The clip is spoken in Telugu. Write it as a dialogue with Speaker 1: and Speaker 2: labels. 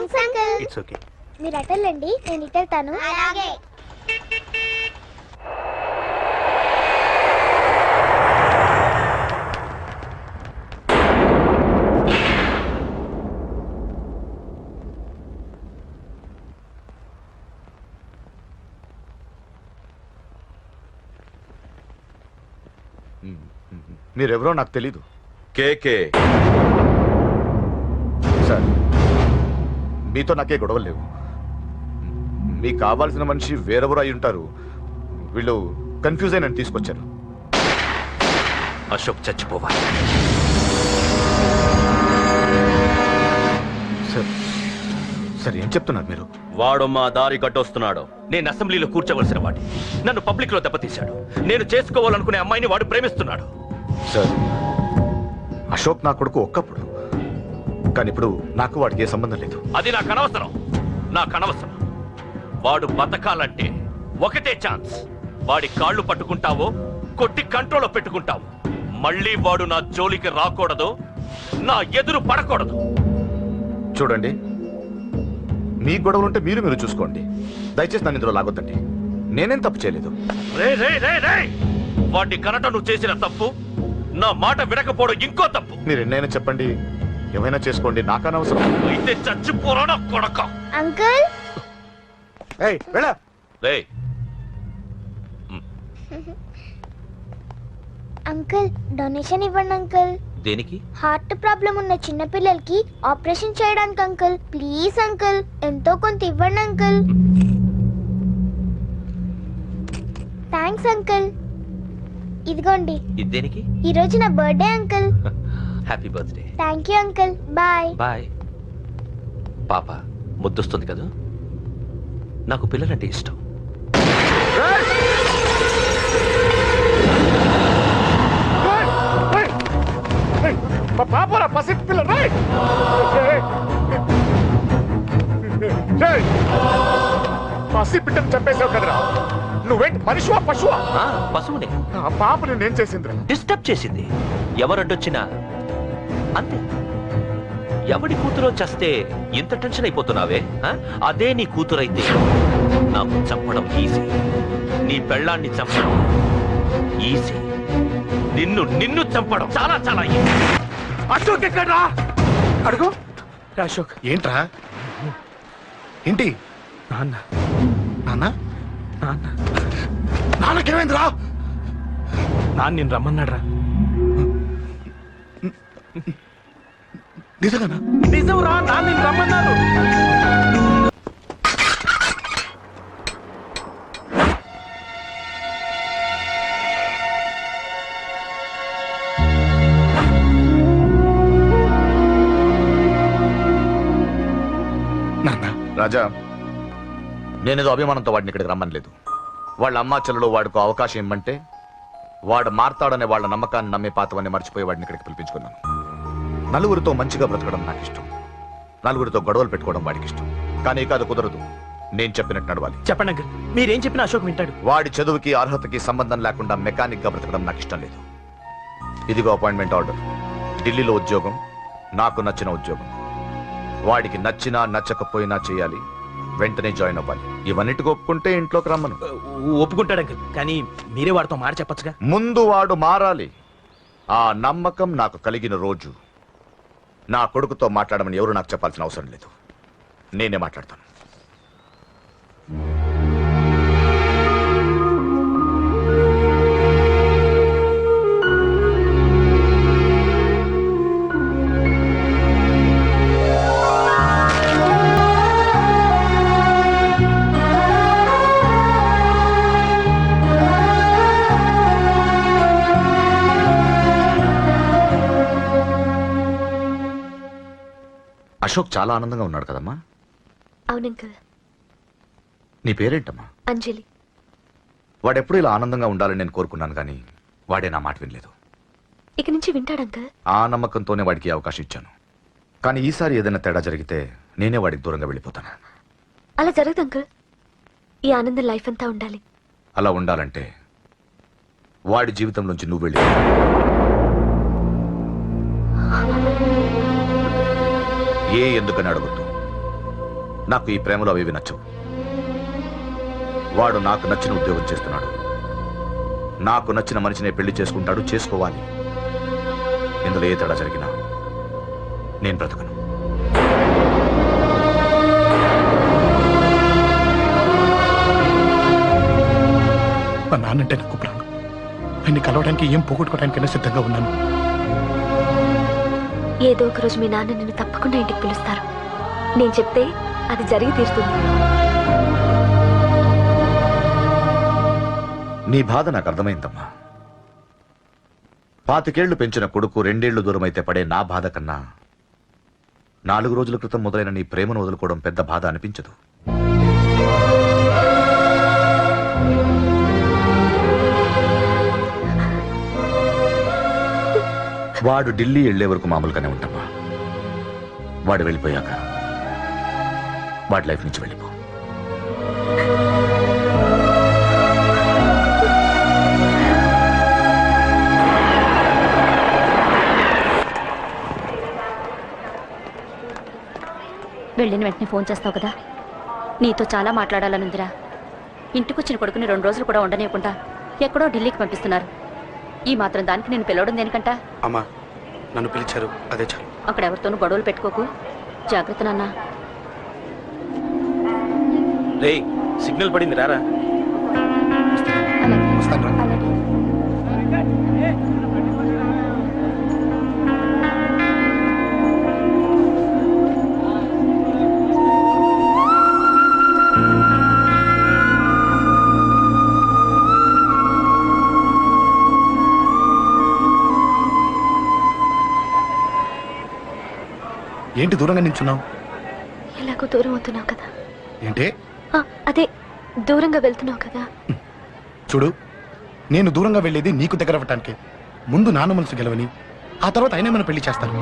Speaker 1: Thanks uncle.
Speaker 2: It's okay.
Speaker 1: మీరు అటెళ్ళండి, నేను ఇటెళ్తాను. అలాగే.
Speaker 3: మీరెవరో నాకు తెలీదు.
Speaker 4: కేకే
Speaker 3: సార్, మీతో నాకే గొడవలు లేవు. మీకు కావాల్సిన మనిషి వేరెవరో అయి ఉంటారు. వీళ్ళు కన్ఫ్యూజ్ అయి నన్ను తీసుకొచ్చారు.
Speaker 4: అశోక్ చచ్చిపోవాలి.
Speaker 3: సార్ సార్ ఏం చెప్తున్నారు మీరు?
Speaker 4: వాడు మా దారి కట్టొస్తున్నాడు. నేను అసెంబ్లీలో కూర్చోవలసిన వాడి నన్ను పబ్లిక్ లో దెబ్బతీశాడు. నేను చేసుకోవాలనుకునే అమ్మాయిని వాడు ప్రేమిస్తున్నాడు.
Speaker 3: సార్, అశోక్ నా కొడుకు ఒక్కప్పుడు, కానీ ఇప్పుడు నాకు వాడికి ఏ సంబంధం లేదు.
Speaker 4: అది నాకు అనవసరం. వాడు బతకాలంటే ఒకటే ఛాన్స్. వాడి కాళ్ళు పట్టుకుంటావో కొట్టి కంట్రోల్లో పెట్టుకుంటావు. మళ్ళీ వాడు నా జోలికి రాకూడదు, నా ఎదురు పడకూడదు.
Speaker 3: చూడండి, మీ గొడవలుంటే మీరు చూసుకోండి. దయచేసి నన్ను ఇందులో లాగొద్దండి. నేనేం తప్పు చేయలేదు.
Speaker 4: వాడిని కనట నువ్వు చేసిన తప్పు, నా మాట వినకపోవడం ఇంకో తప్పు.
Speaker 3: మీరు ఎన్నైనా చెప్పండి, ఏమైనా చేసుకోండి, నాకు అనవసరం.
Speaker 4: అయితే చచ్చిపోరా నా కొడక.
Speaker 1: అంకుల్ అంకుల్, డొనేషన్ ఇవ్వండి అంకుల్.
Speaker 4: దేనికి?
Speaker 1: హార్ట్ ప్రాబ్లం ఉన్న చిన్న పిల్లలకి ఆపరేషన్ చేయడానికి అంకుల్. ప్లీజ్ అంకుల్, ఎంతో కొంత ఇవ్వండి అంకుల్. Thanks uncle. ఇదిగోండి.
Speaker 4: ఇది దేనికి?
Speaker 1: ఈ రోజు నా birthday uncle.
Speaker 4: Happy birthday.
Speaker 1: Thank you uncle. Bye
Speaker 4: bye. పాప ముద్దొస్తుంది కదా, నాకు పిల్లలంటే ఇష్టం.
Speaker 3: పాపరా పసి పిల్ల. పసి బిడ్డను చంపేశావు కదరా. నువ్వేంటి మనిషివా పశువా?
Speaker 4: పశువునే.
Speaker 3: ఆ పాపని నేను చేసిందిరా.
Speaker 4: డిస్టర్బ్ చేసింది. ఎవరడ్డొచ్చినా అంతే. ఎవడి కూతురో చస్తే ఇంత టెన్షన్ అయిపోతున్నావే? అదే నీ కూతురైతే నాకు చంపడం ఈజీ. నీ పెళ్ళాన్ని చంపడం ఈజీ. నిన్ను చంపడం చాలా చాలా ఈజీ.
Speaker 2: అశోక్ ఎక్కడ్రా? అడుగు. అశోక్
Speaker 3: ఏంట్రా? ఏంటి?
Speaker 2: నాన్న
Speaker 3: నాన్న
Speaker 2: నాన్న
Speaker 3: నాన్నకేమైందిరా?
Speaker 2: నాన్న నేను రమ్మన్నాడ్రా.
Speaker 3: నిజంగానా?
Speaker 2: నిజం రా, నాన్న నేను రమ్మన్నారు.
Speaker 3: రాజా, నేనేదో అభిమానంతో వాడిని ఇక్కడికి రమ్మనలేదు. వాళ్ళ అమ్మా చెల్లెలు వాడికి అవకాశం ఇమ్మంటే వాడు మారతాడనే వాళ్ళ నమ్మకాన్ని నమ్మే పాతవన్నీ మర్చిపోయి వాడిని ఇక్కడికి పిలిపించుకున్నాను. నలుగురితో మంచిగా బ్రతకడం నాకు ఇష్టం, నలుగురితో గొడవలు పెట్టుకోవడం వాడికి ఇష్టం. కానీ కాదు, కుదరదు. నేను చెప్పినట్టు నడవాలి.
Speaker 2: చెప్పండి అంకుల్, మీరేం చెప్పినా అశోక్ వింటాడు.
Speaker 3: వాడి చదువుకి అర్హతకి సంబంధం లేకుండా మెకానిక్ గా బ్రతకడం నాకు ఇష్టం లేదు. ఇదిగో అపాయింట్మెంట్ ఆర్డర్. ఢిల్లీలో ఉద్యోగం, నాకు నచ్చిన ఉద్యోగం. వాడికి నచ్చినా నచ్చకపోయినా చేయాలి, వెంటనే జాయిన్ అవ్వాలి. ఇవన్నిటికి ఒప్పుకుంటే ఇంట్లోకి రమ్మను.
Speaker 2: ఒప్పుకుంటాడు అంకుల్, కానీ మీరే వాడితో మాట చెప్పచ్చుగా.
Speaker 3: ముందు వాడు మారాలి. ఆ నమ్మకం నాకు కలిగిన రోజు నా కొడుకుతో మాట్లాడమని ఎవరు నాకు చెప్పాల్సిన అవసరం లేదు. నేనే మాట్లాడతాను. అశోక్ చాలా ఆనందంగా ఉన్నాడు కదమ్మా?
Speaker 5: అవునంకల్.
Speaker 3: నీ పేరేంటమ్మా?
Speaker 5: అంజలి.
Speaker 3: వాడెప్పుడు ఇలా ఆనందంగా ఉండాలని నేను కోరుకున్నాను, కానీ వాడే నా మాట వినలేదు.
Speaker 5: ఇక నుంచి వింటాడంకల్.
Speaker 3: ఆ నమ్మకంతోనే వాడికి అవకాశం ఇచ్చాను. కానీ ఈసారి ఏదైనా తేడా జరిగితే నేనే వాడికి దూరంగా వెళ్ళిపోతాను.
Speaker 5: అలా జరగదు అంకల్. ఈ ఆనందం లైఫ్ అంతా ఉండాలి.
Speaker 3: అలా ఉండాలంటే వాడి జీవితం నుంచి నువ్వు వెళ్ళి ఎందుకని అడగొద్దు. నాకు ఈ ప్రేమలో అవి నచ్చవు. వాడు నాకు నచ్చిన ఉద్యోగం చేస్తున్నాడు, నాకు నచ్చిన మనిషినే పెళ్లి చేసుకుంటాడు, చేసుకోవాలి. ఇందులో ఏ తేడా జరిగినా నేను బ్రతకను.
Speaker 6: మా నాన్నంటే నాకు ప్రాణం. ఆయన్ని కలవడానికి ఏం పోగొట్టుకోవడానికైనా సిద్ధంగా ఉన్నాను.
Speaker 5: ఏదో ఒక రోజు మీ నాన్న నిన్ను తప్పకుండా ఇంటికి పిలుస్తారు. నేను చెప్తే అది జరిగి తీరుతుంది.
Speaker 3: నీ బాధ నాకు అర్థమైందమ్మా. 25 ఏళ్లు పెంచిన కొడుకు 2 ఏళ్లు దూరం అయితే పడే నా బాధ కన్నా 4 రోజుల క్రితం మొదలైన నీ ప్రేమను వదులుకోవడం పెద్ద బాధ అనిపించదు. వాడు ఢిల్లీ వెళ్లే వరకు మామూలుగానే ఉంటామా. వాడు వెళ్ళిపోయాక వాడి లైఫ్ నుంచి వెళ్ళిపో.
Speaker 7: వెళ్ళిన వెంటనే ఫోన్ చేస్తావు కదా. నీతో చాలా మాట్లాడాలనుందిరా. ఇంటికొచ్చిన కొడుకుని 2 రోజులు కూడా ఉండనివ్వకుండా ఎక్కడో ఢిల్లీకి పంపిస్తున్నారు. ఈ మాత్రం దానికి నేను పిలవడం దేనికంట?
Speaker 6: అమ్మా, నన్ను పిలిచారు, అదే చాలు.
Speaker 7: అక్కడ ఎవరితోనూ గొడవలు పెట్టుకోకు. జాగ్రత్త నాన్న.
Speaker 2: రే, సిగ్నల్ పడింది, రారా.
Speaker 6: వస్తాను రా. ఏంటి దూరంగా నించున్నావు?
Speaker 5: ఎలాగో దూరం అవుతున్నావు కదా.
Speaker 6: ఏంటి?
Speaker 5: అదే దూరంగా వెళ్తున్నావు కదా.
Speaker 6: చూడు, నేను దూరంగా వెళ్ళేది నీకు దగ్గర అవ్వటానికి. ముందు నాన్న మనసు గెలవని, ఆ తర్వాత ఆయన మన పెళ్లి చేస్తాను.